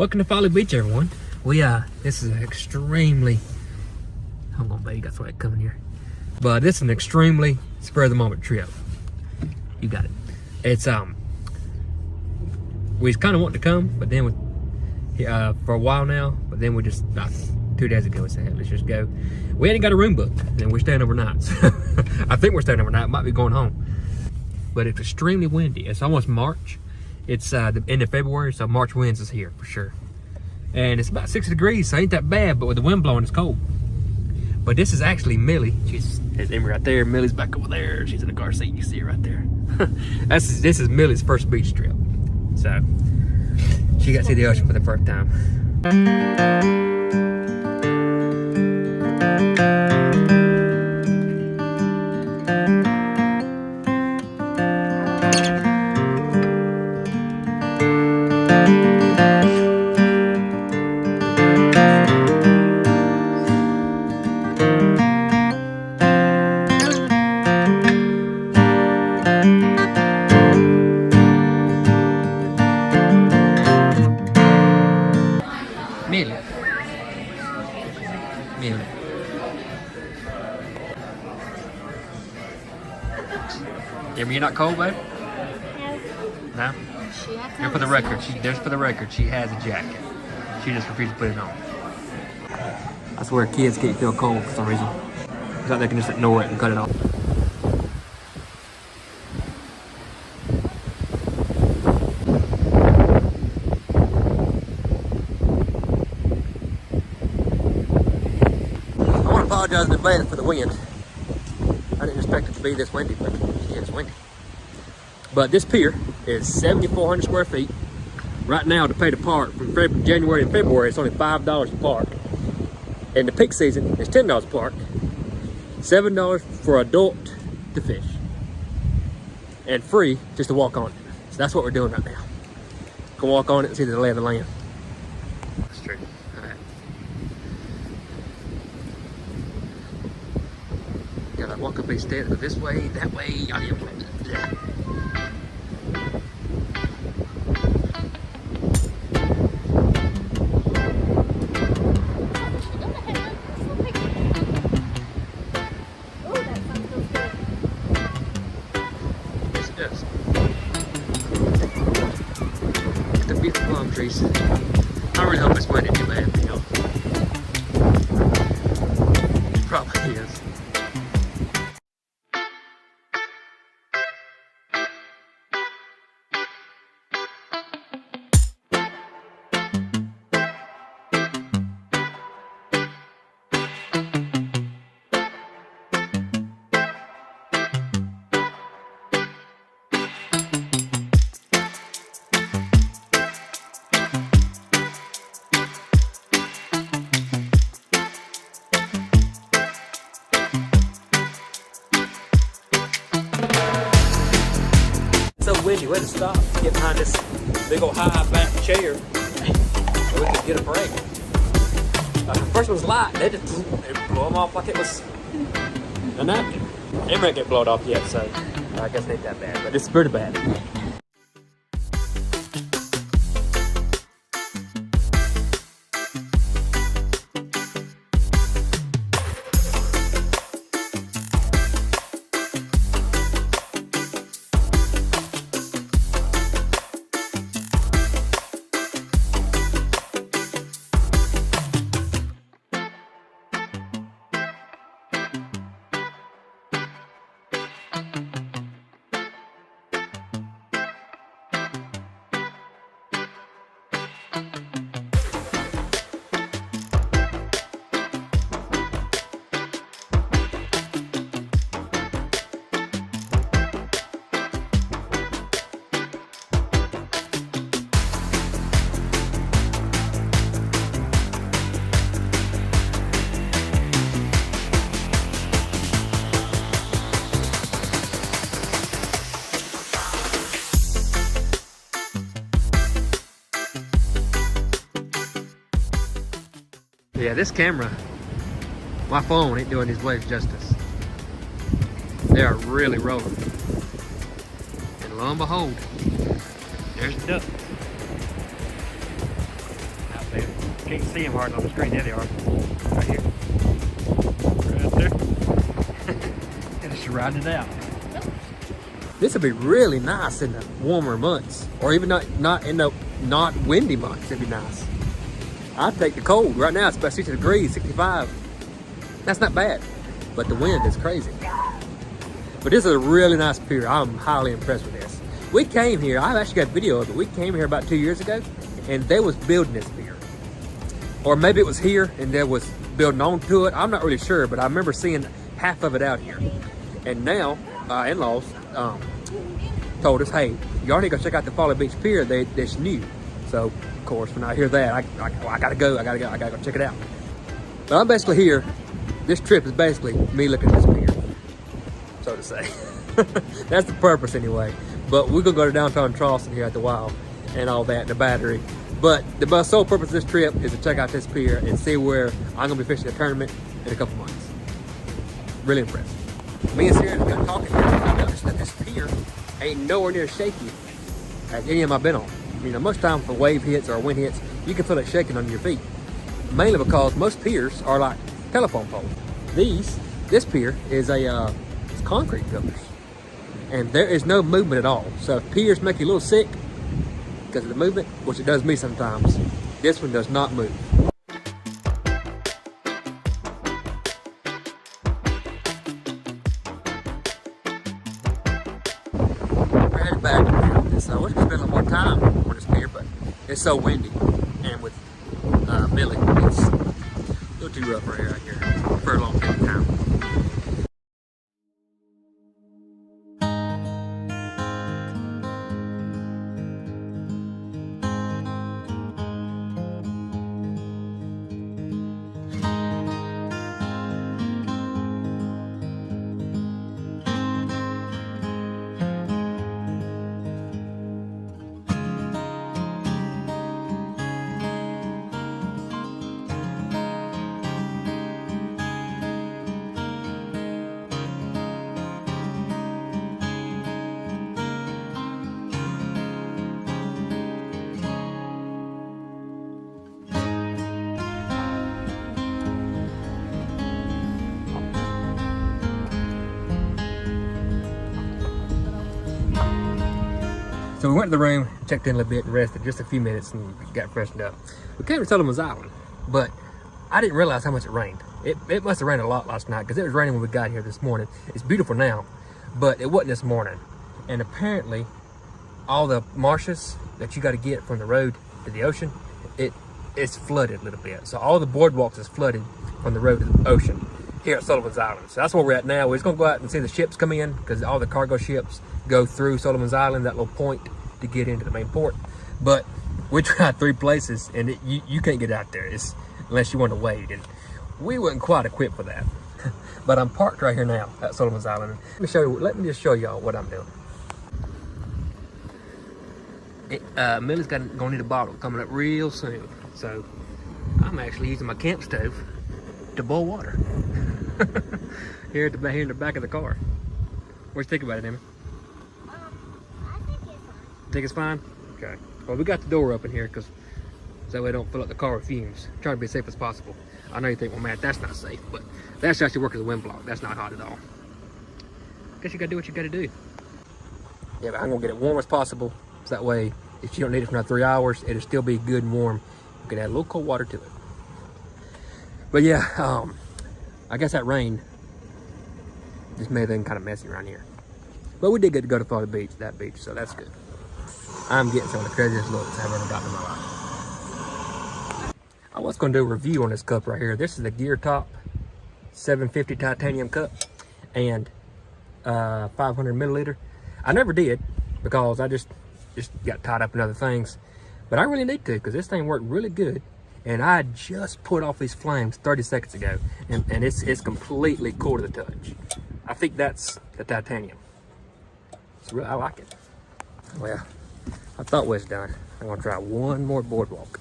Welcome to Folly Beach, everyone. This is an extremely, hold on, baby, you got sweat coming here. But this is an extremely spur of the moment trip. You got it. It's we kind of want to come, but then for a while now, but then we just about 2 days ago we said, hey, let's just go. We ain't got a room booked, and we're staying overnight. So I think we're staying overnight. Might be going home, but it's extremely windy. It's almost March. It's the end of February, so March winds is here for sure. And it's about 60 degrees, so ain't that bad, but with the wind blowing, it's cold. But this is actually Millie. There's Emmy right there. Millie's back over there. She's in the car seat. You see her right there. This is Millie's first beach trip. So she got to see the ocean for the first time. Millie. Emmy, you're not cold, babe? No? And for the record, she has a jacket. She just refused to put it on. I swear kids can't feel cold for some reason. It's like they can just ignore it and cut it off. I apologize in advance for the wind. I didn't expect it to be this windy, but yeah, it's windy. But this pier is 7,400 square feet. Right now, to pay to park from January and February, it's only $5 to park. And the peak season is $10 to park. $7 for adult to fish. And free just to walk on it. So that's what we're doing right now. Go walk on it and see the lay of the land. That's true. All right. Gotta walk up these stairs, go this way, that way. Yeah. Yes. The beautiful palm trees. I really hope it's windy too bad, you know. It probably is. Windy, way to stop, get behind this big old high back chair, so we could get a break. The first one was light, they blew them off like it was a napkin. It might get blown off yet, so I guess it ain't that bad, but it's pretty bad. Yeah, this camera, my phone ain't doing these waves justice. They are really rolling. And lo and behold, there's the duck. Can't see them hard on the screen. There they are. Right here. Right there. And just riding it out. This would be really nice in the warmer months. Or even not in the not windy months. It'd be nice. I'd take the cold. Right now it's about 60 degrees, 65. That's not bad. But the wind is crazy. But this is a really nice pier. I'm highly impressed with this. We came here, I've actually got video of it. We came here about 2 years ago and they was building this pier. Or maybe it was here and there was building onto it. I'm not really sure, but I remember seeing half of it out here. And now, in-laws told us, hey, y'all need to go check out the Folly Beach Pier. It's new. So, of course, when I hear that, I gotta go. I gotta go check it out. But I'm basically here. This trip is basically me looking at this pier, so to say. That's the purpose anyway. But we're gonna go to downtown Charleston here at the Wild and all that, the battery. But the sole purpose of this trip is to check out this pier and see where I'm gonna be fishing a tournament in a couple months. Really impressed. Me and Sarah got talking here. I noticed that this pier ain't nowhere near shaky as any of them I've been on. You know, most times if a wave hits or a wind hits, you can feel it shaking under your feet. Mainly because most piers are like telephone poles. This pier is it's concrete pillars. And there is no movement at all. So if piers make you a little sick because of the movement, which it does me sometimes, this one does not move. We're headed back, so we're gonna spend a little more time on this pier, but it's so windy, and with Millie, it's a little too rough right here for a long period of time. So we went to the room, checked in a little bit, and rested just a few minutes and got freshened up. We came to Sullivan's Island, but I didn't realize how much it rained. It must have rained a lot last night because it was raining when we got here this morning. It's beautiful now, but it wasn't this morning. And apparently, all the marshes that you got to get from the road to the ocean, it's flooded a little bit. So all the boardwalks is flooded from the road to the ocean here at Sullivan's Island. So that's where we're at now. We're just gonna go out and see the ships come in because all the cargo ships go through Sullivan's Island, that little point to get into the main port. But we tried 3 places and you can't get out there unless you want to wade, and we weren't quite equipped for that. But I'm parked right here now at Sullivan's Island. Let me just show y'all what I'm doing. Millie's gonna need a bottle coming up real soon, so I'm actually using my camp stove to boil water. here in the back of the car. What do you think about it, Emma? I think it's fine. Think it's fine? Okay. Well, we got the door open here because that way I don't fill up the car with fumes. I'm trying to be as safe as possible. I know you think, well, Matt, that's not safe, but that's actually work as a wind block. That's not hot at all. Guess you gotta do what you gotta do. Yeah, but I'm gonna get it warm as possible, so that way if you don't need it for another 3 hours, it'll still be good and warm. You can add a little cold water to it. But yeah, I guess that rain just made everything kind of messy around here. But we did get to go to Folly Beach, that beach, so that's good. I'm getting some of the craziest looks I've ever gotten in my life. I was going to do a review on this cup right here. This is the Gear Top 750 titanium cup and 500 milliliter. I never did because I just got tied up in other things. But I really need to because this thing worked really good. And I just put off these flames 30 seconds ago, and it's completely cool to the touch. I think that's the titanium. I like it. Well, I thought we was done. I'm gonna try one more boardwalk.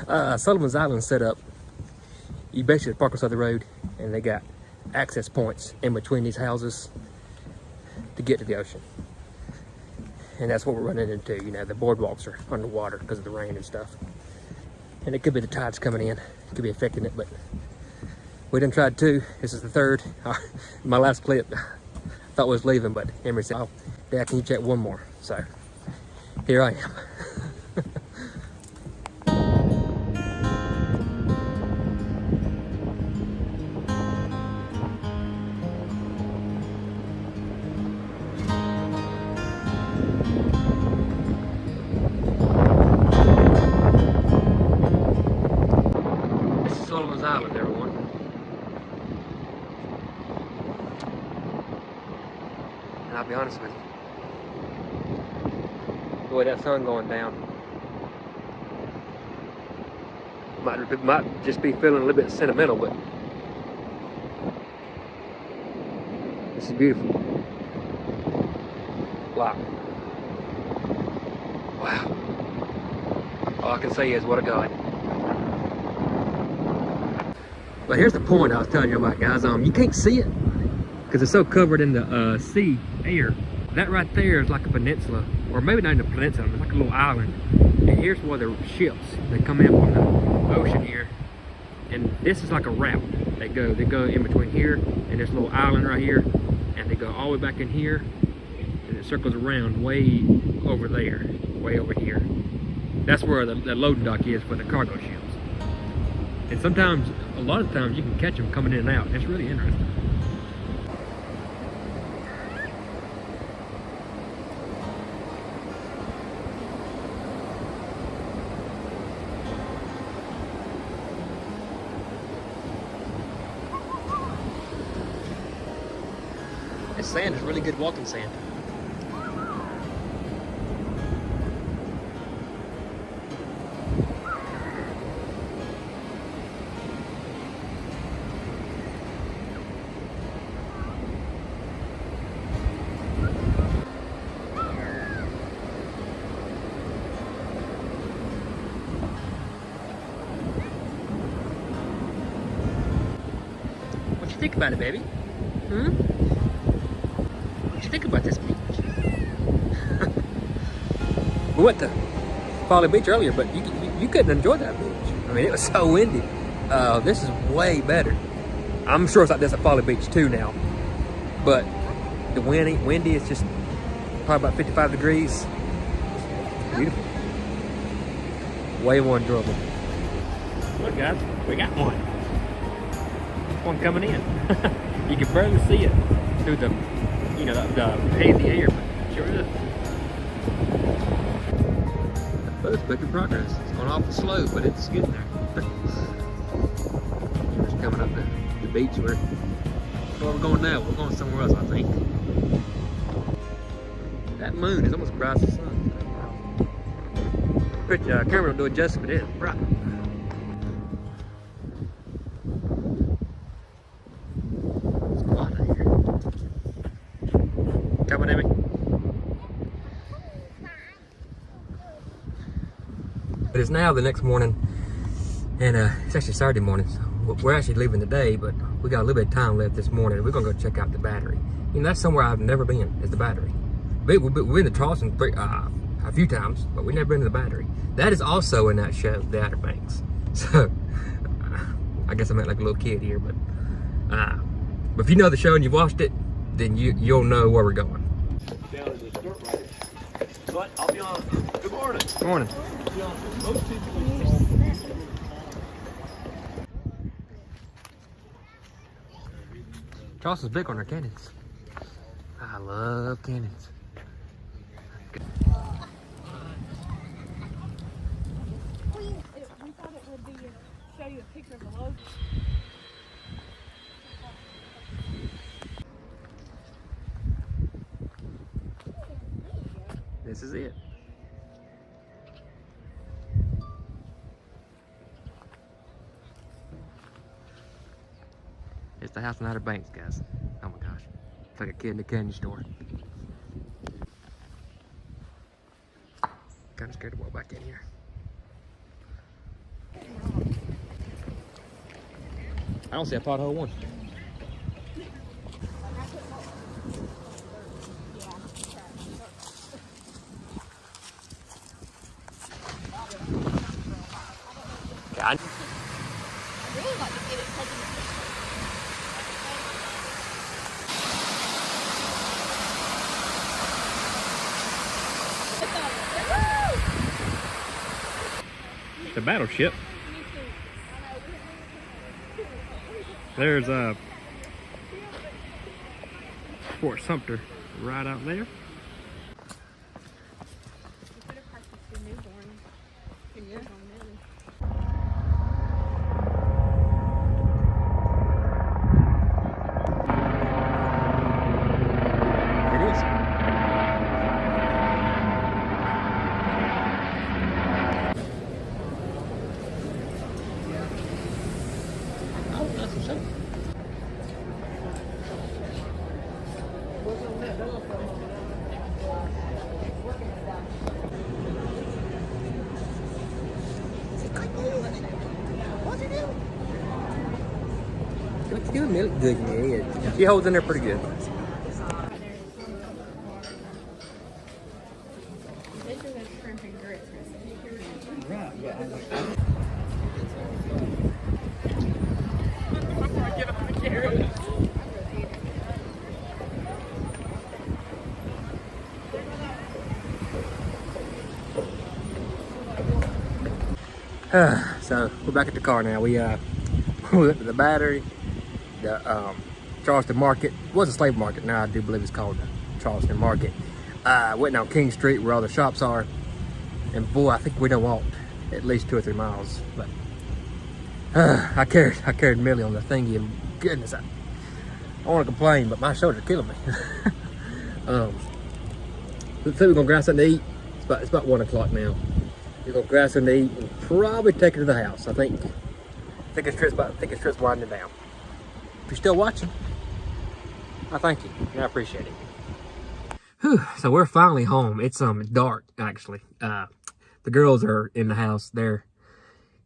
Sullivan's Island set up. You basically park beside the road, and they got access points in between these houses to get to the ocean. And that's what we're running into. You know, the boardwalks are underwater because of the rain and stuff. And it could be the tides coming in. It could be affecting it, but we done tried two. This is the third. My last clip, I thought was leaving, but Emery said, oh, Dad, can you check one more? So here I am. Island, everyone. And I'll be honest with you, the way that sun going down might just be feeling a little bit sentimental, but this is beautiful. Wow. Wow. All I can say is, what a God. But here's the point I was telling you about, guys. You can't see it because it's so covered in the sea air. That right there is like a peninsula, or maybe not even a peninsula. It's like a little island. And here's where the ships they come in from the ocean here, and this is like a route. They go in between here and this little island right here, and they go all the way back in here, and it circles around way over there, way over here. That's where the loading dock is for the cargo ships. And sometimes, a lot of times, you can catch them coming in and out. It's really interesting. This sand is really good walking sand. Think about it, baby. What you think about this beach? We went to Folly Beach earlier, but you couldn't enjoy that beach. I mean, it was so windy. This is way better. I'm sure it's like this at Folly Beach too now, but the windy is just probably about 55 degrees. Beautiful. Way more enjoyable. Look, guys, we got one. One coming in. You can barely see it through the, the hazy air, but sure is. Boat's making progress. It's going awful slow, but it's getting there. Just coming up the beach where we're going now. We're going somewhere else, I think. That moon is almost bright as the sun. Camera will do it justice, but it is bright. But it's now the next morning, and it's actually Saturday morning, so we're actually leaving today, but we got a little bit of time left this morning. We're gonna go check out the battery. That's somewhere I've never been, is the battery. We've been to Charleston a few times, but we've never been to the battery. That is also in that show, The Outer Banks. So, I guess I'm like a little kid here, but if you know the show and you've watched it, then you'll know where we're going. Down in the dirt right. But I'll be honest. Good morning. Good morning. I'll be honest. Most people Charleston's big on their cannons. I love cannons. We thought it would be show you a picture of the logo. This is it. It's the house in Outer Banks, guys. Oh my gosh. It's like a kid in a candy store. Kind of scared to walk back in here. I don't see a pothole once. I I really like to get it taken. the battleship. There's Fort Sumter right out there. It is. Oh, that's what's up. What's doing milk good in your head? She holds in there pretty good. Right, yeah. So we're back at the car now. We went to the Battery, the Charleston Market. It was a slave market. Now I do believe it's called the Charleston Market. Went down King Street where all the shops are, and boy, I think we done walked at least 2 or 3 miles. But I carried Millie on the thingy, and goodness, I want to complain, but my shoulders are killing me. Let's say we're gonna grab something to eat. It's about 1 o'clock now. We're gonna grab something to eat and probably take her to the house. I think it's trip's winding down. If you're still watching, I thank you. I appreciate it. Whew, so we're finally home. It's dark actually. The girls are in the house. They're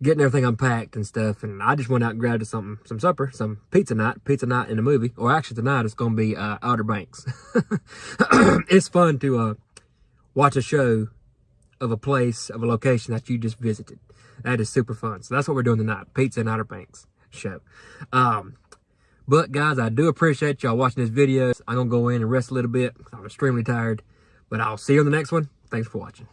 getting everything unpacked and stuff, and I just went out and grabbed some supper, some pizza night in the movie. Or actually tonight it's gonna be Outer Banks. It's fun to watch a show of a place, of a location that you just visited. That is super fun. So that's what we're doing tonight, pizza and Outer Banks show. But guys, I do appreciate y'all watching this video. I'm gonna go in and rest a little bit. I'm extremely tired, but I'll see you on the next one. Thanks for watching.